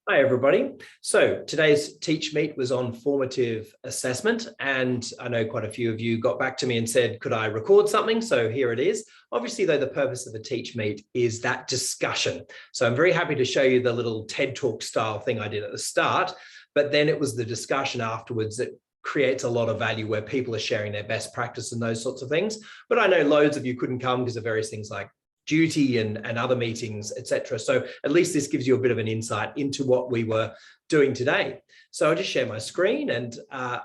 Hi, everybody. So today's Teachmeet was on formative assessment, and I know quite a few of you got back to me and said, could I record something? So here it is. Obviously, though, the purpose of the Teachmeet is that discussion. So I'm very happy to show you the little TED Talk style thing I did at the start, but then it was the discussion afterwards that creates a lot of value where people are sharing their best practice and those sorts of things. But I know loads of you couldn't come because of various things like duty and other meetings, etc. So at least this gives you a bit of an insight into what we were doing today. So I'll just share my screen and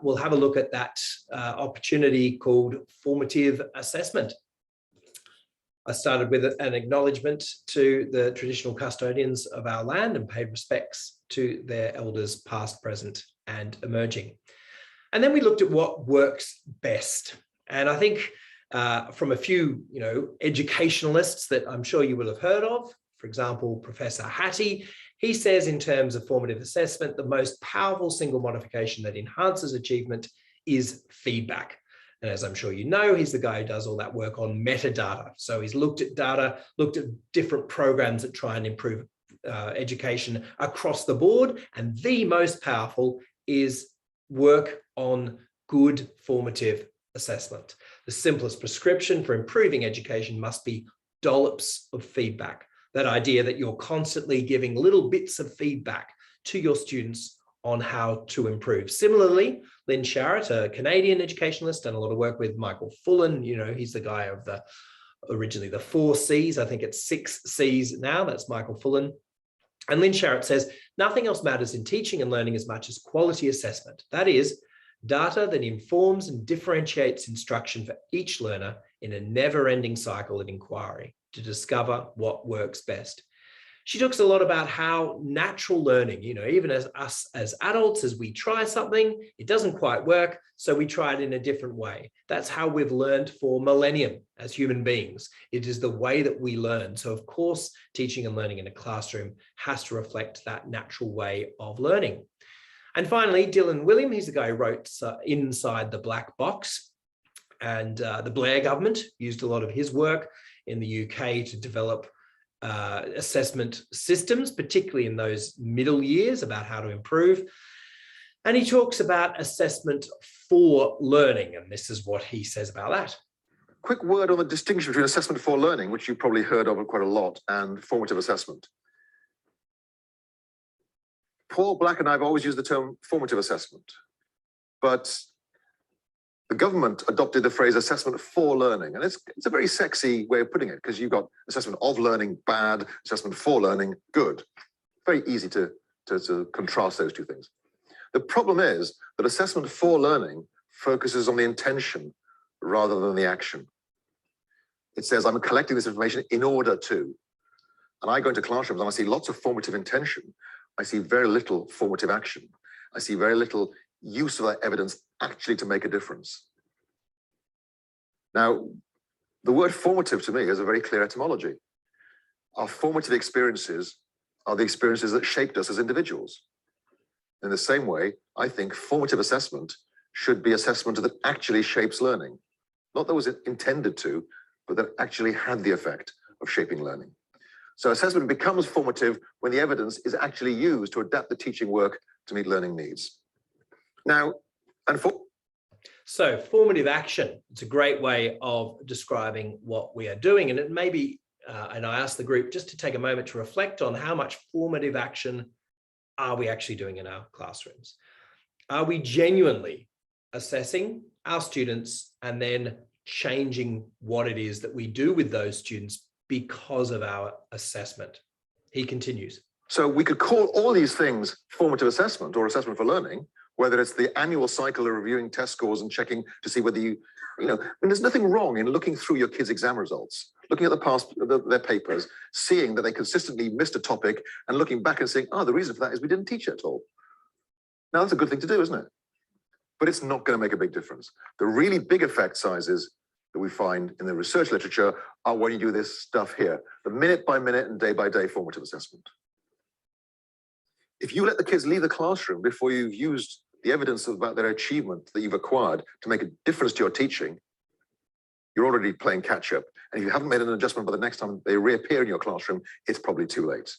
we'll have a look at that opportunity called formative assessment. I started with an acknowledgement to the traditional custodians of our land and paid respects to their elders past, present and emerging. And then we looked at what works best. And I think from a few, educationalists that I'm sure you will have heard of, for example, Professor Hattie, he says in terms of formative assessment, the most powerful single modification that enhances achievement is feedback. And as I'm sure you know, he's the guy who does all that work on metadata. So he's looked at data, looked at different programs that try and improve education across the board. And the most powerful is work on good formative assessment. The simplest prescription for improving education must be dollops of feedback. That idea that you're constantly giving little bits of feedback to your students on how to improve. Similarly, Lynn Sharratt, a Canadian educationalist, done a lot of work with Michael Fullan. He's the guy of originally the 4 C's. I think it's 6 C's now. That's Michael Fullan. And Lynn Sharratt says, nothing else matters in teaching and learning as much as quality assessment. That is, data that informs and differentiates instruction for each learner in a never-ending cycle of inquiry to discover what works best. She talks a lot about how natural learning, even as us as adults, as we try something, it doesn't quite work, so we try it in a different way. That's how we've learned for millennium as human beings. It is the way that we learn. So of course, teaching and learning in a classroom has to reflect that natural way of learning. And finally, Dylan William, he's the guy who wrote Inside the Black Box. And the Blair government used a lot of his work in the UK to develop assessment systems, particularly in those middle years, about how to improve. And he talks about assessment for learning. And this is what he says about that. Quick word on the distinction between assessment for learning, which you've probably heard of quite a lot, and formative assessment. Paul Black and I have always used the term formative assessment, but the government adopted the phrase assessment for learning. And it's a very sexy way of putting it, because you've got assessment of learning, bad, assessment for learning, good. Very easy to contrast those two things. The problem is that assessment for learning focuses on the intention rather than the action. It says, I'm collecting this information in order to. And I go into classrooms and I see lots of formative intention. I see very little formative action. I see very little use of that evidence actually to make a difference. Now, the word formative to me is a very clear etymology. Our formative experiences are the experiences that shaped us as individuals. In the same way, I think formative assessment should be assessment that actually shapes learning. Not that was intended to, but that actually had the effect of shaping learning. So assessment becomes formative when the evidence is actually used to adapt the teaching work to meet learning needs. Now, so formative action, it's a great way of describing what we are doing. And it may be, and I asked the group just to take a moment to reflect on how much formative action are we actually doing in our classrooms? Are we genuinely assessing our students and then changing what it is that we do with those students because of our assessment? He continues. So we could call all these things formative assessment or assessment for learning, whether it's the annual cycle of reviewing test scores and checking to see whether and there's nothing wrong in looking through your kids' exam results, looking at their papers, seeing that they consistently missed a topic and looking back and saying, the reason for that is we didn't teach it at all. Now, that's a good thing to do, isn't it? But it's not going to make a big difference. The really big effect sizes that we find in the research literature are when you do this stuff here, the minute by minute and day by day formative assessment. If you let the kids leave the classroom before you've used the evidence about their achievement that you've acquired to make a difference to your teaching, you're already playing catch up. And if you haven't made an adjustment by the next time they reappear in your classroom, it's probably too late.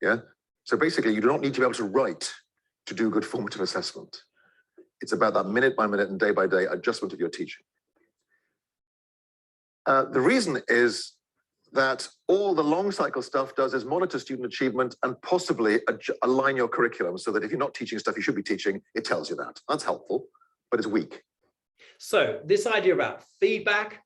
Yeah. So basically, you do not need to be able to write to do good formative assessment. It's about that minute by minute and day by day adjustment of your teaching. The reason is that all the long cycle stuff does is monitor student achievement and possibly align your curriculum so that if you're not teaching stuff you should be teaching, it tells you that. That's helpful, but it's weak. So this idea about feedback,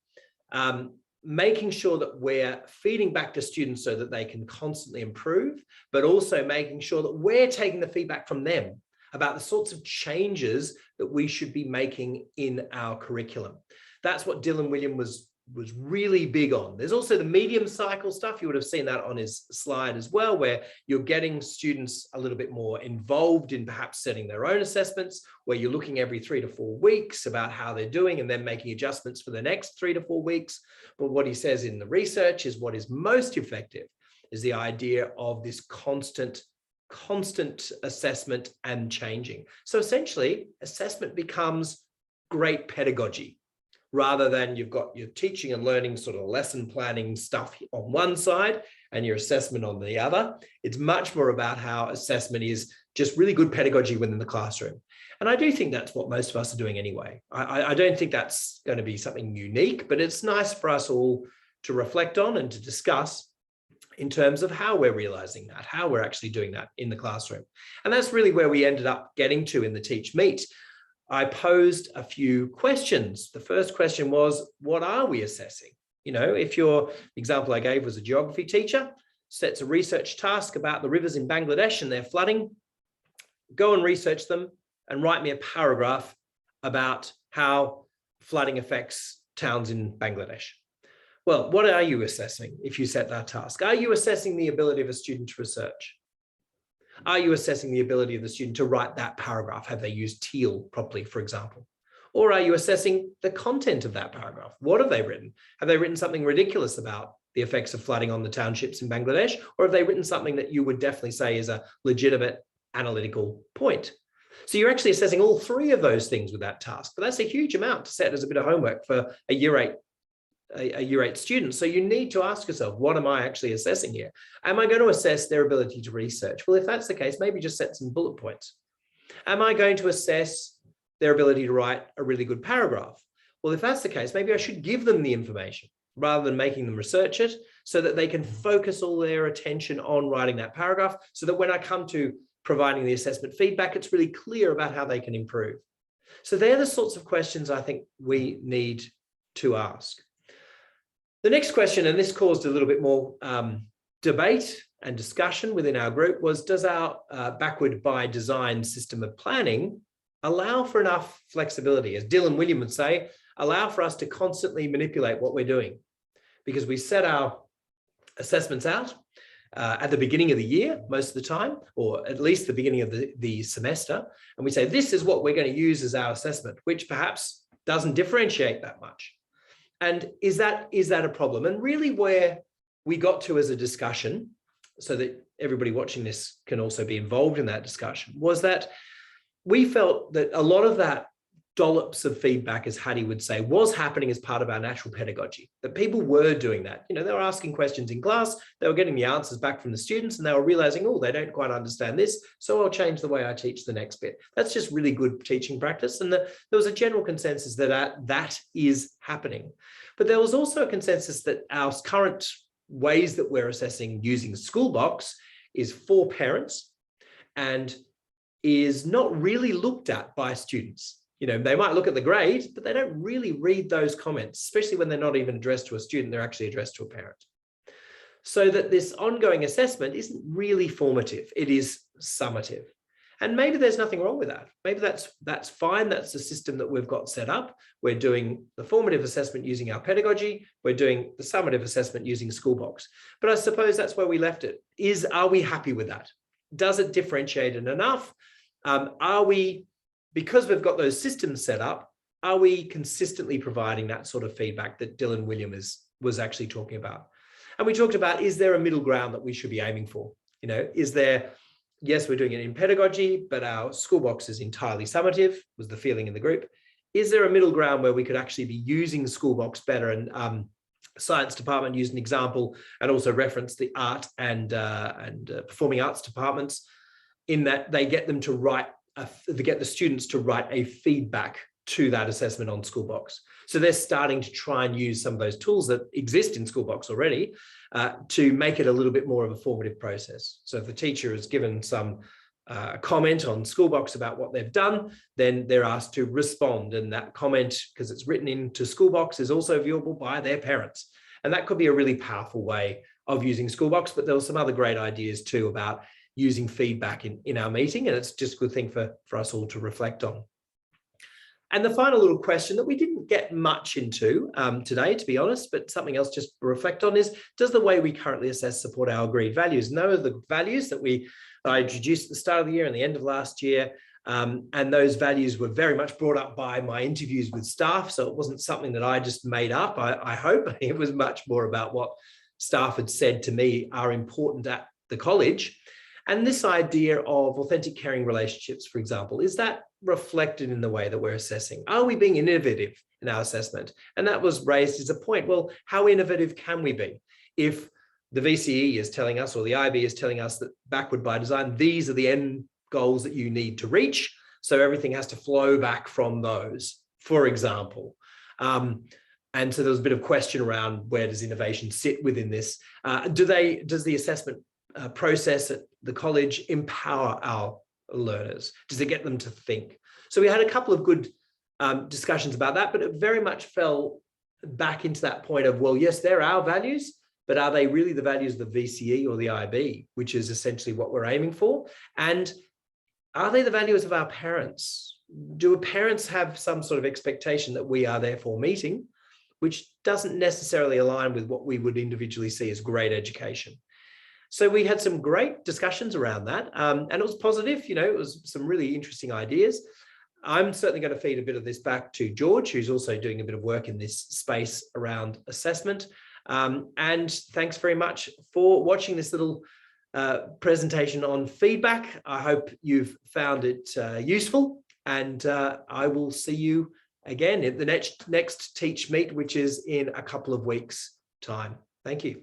making sure that we're feeding back to students so that they can constantly improve, but also making sure that we're taking the feedback from them about the sorts of changes that we should be making in our curriculum. That's what Dylan William was really big on. There's also the medium cycle stuff. You would have seen that on his slide as well, where you're getting students a little bit more involved in perhaps setting their own assessments, where you're looking every 3 to 4 weeks about how they're doing and then making adjustments for the next 3 to 4 weeks. But what he says in the research is what is most effective is the idea of this constant assessment and changing. So essentially, assessment becomes great pedagogy, rather than you've got your teaching and learning sort of lesson planning stuff on one side and your assessment on the other. It's much more about how assessment is just really good pedagogy within the classroom. And I do think that's what most of us are doing anyway. I don't think that's going to be something unique, but it's nice for us all to reflect on and to discuss in terms of how we're realizing that, how we're actually doing that in the classroom. And that's really where we ended up getting to in the Teachmeet. I posed a few questions. The first question was, what are we assessing? You know, if your example I gave was a geography teacher, sets a research task about the rivers in Bangladesh and their flooding, go and research them and write me a paragraph about how flooding affects towns in Bangladesh. Well, what are you assessing if you set that task? Are you assessing the ability of a student to research? Are you assessing the ability of the student to write that paragraph? Have they used Teal properly, for example? Or are you assessing the content of that paragraph? What have they written? Have they written something ridiculous about the effects of flooding on the townships in Bangladesh? Or have they written something that you would definitely say is a legitimate analytical point? So you're actually assessing all 3 of those things with that task. But that's a huge amount to set as a bit of homework for a year 8 student. So you need to ask yourself, what am I actually assessing here? Am I going to assess their ability to research? Well, if that's the case, maybe just set some bullet points. Am I going to assess their ability to write a really good paragraph? Well, if that's the case, maybe I should give them the information rather than making them research it, so that they can focus all their attention on writing that paragraph, so that when I come to providing the assessment feedback, it's really clear about how they can improve. So they're the sorts of questions I think we need to ask. The next question, and this caused a little bit more debate and discussion within our group, was, does our backward by design system of planning allow for enough flexibility? As Dylan William would say, allow for us to constantly manipulate what we're doing. Because we set our assessments out at the beginning of the year, most of the time, or at least the beginning of the semester, and we say, this is what we're going to use as our assessment, which perhaps doesn't differentiate that much. And is that a problem? And really where we got to as a discussion, so that everybody watching this can also be involved in that discussion, was that we felt that a lot of that dollops of feedback, as Hattie would say, was happening as part of our natural pedagogy, that people were doing that. You know, they were asking questions in class, they were getting the answers back from the students, and they were realizing, oh, they don't quite understand this, so I'll change the way I teach the next bit. That's just really good teaching practice. And there was a general consensus that that is happening. But there was also a consensus that our current ways that we're assessing using Schoolbox is for parents and is not really looked at by students. You know, they might look at the grade, but they don't really read those comments, especially when they're not even addressed to a student, they're actually addressed to a parent. So that this ongoing assessment isn't really formative, it is summative. And maybe there's nothing wrong with that. Maybe that's fine. That's the system that we've got set up. We're doing the formative assessment using our pedagogy. We're doing the summative assessment using Schoolbox. But I suppose that's where we left it. Are we happy with that? Does it differentiate it enough? Are we, because we've got those systems set up, are we consistently providing that sort of feedback that Dylan William was actually talking about? And we talked about, is there a middle ground that we should be aiming for? You know, is there, yes, we're doing it in pedagogy, but our Schoolbox is entirely summative, was the feeling in the group. Is there a middle ground where we could actually be using Schoolbox better and science department used an example and also referenced the art and performing arts departments, in that they get them to write, they get the students to write a feedback to that assessment on Schoolbox. So they're starting to try and use some of those tools that exist in Schoolbox already to make it a little bit more of a formative process. So if the teacher has given some comment on Schoolbox about what they've done, then they're asked to respond. And that comment, because it's written into Schoolbox, is also viewable by their parents. And that could be a really powerful way of using Schoolbox. But there were some other great ideas too about using feedback in our meeting. And it's just a good thing for us all to reflect on. And the final little question that we didn't get much into today, to be honest, but something else just to reflect on is, does the way we currently assess support our agreed values? No, the values that I introduced at the start of the year and the end of last year, and those values were very much brought up by my interviews with staff. So it wasn't something that I just made up. I hope it was much more about what staff had said to me are important at the college. And this idea of authentic, caring relationships, for example, is that reflected in the way that we're assessing? Are we being innovative in our assessment? And that was raised as a point. Well, how innovative can we be if the VCE is telling us, or the IB is telling us, that backward by design, these are the end goals that you need to reach. So everything has to flow back from those, for example. And so there was a bit of question around, where does innovation sit within this? Does the assessment process at the college empower our learners? Does it get them to think? So we had a couple of good discussions about that, but it very much fell back into that point of, well, yes, they're our values, but are they really the values of the VCE or the IB, which is essentially what we're aiming for? And are they the values of our parents? Do parents have some sort of expectation that we are therefore meeting, which doesn't necessarily align with what we would individually see as great education? So we had some great discussions around that, and it was positive. You know, it was some really interesting ideas. I'm certainly going to feed a bit of this back to George, who's also doing a bit of work in this space around assessment. And thanks very much for watching this little presentation on feedback. I hope you've found it useful, and I will see you again at the next Teach Meet, which is in a couple of weeks' time. Thank you.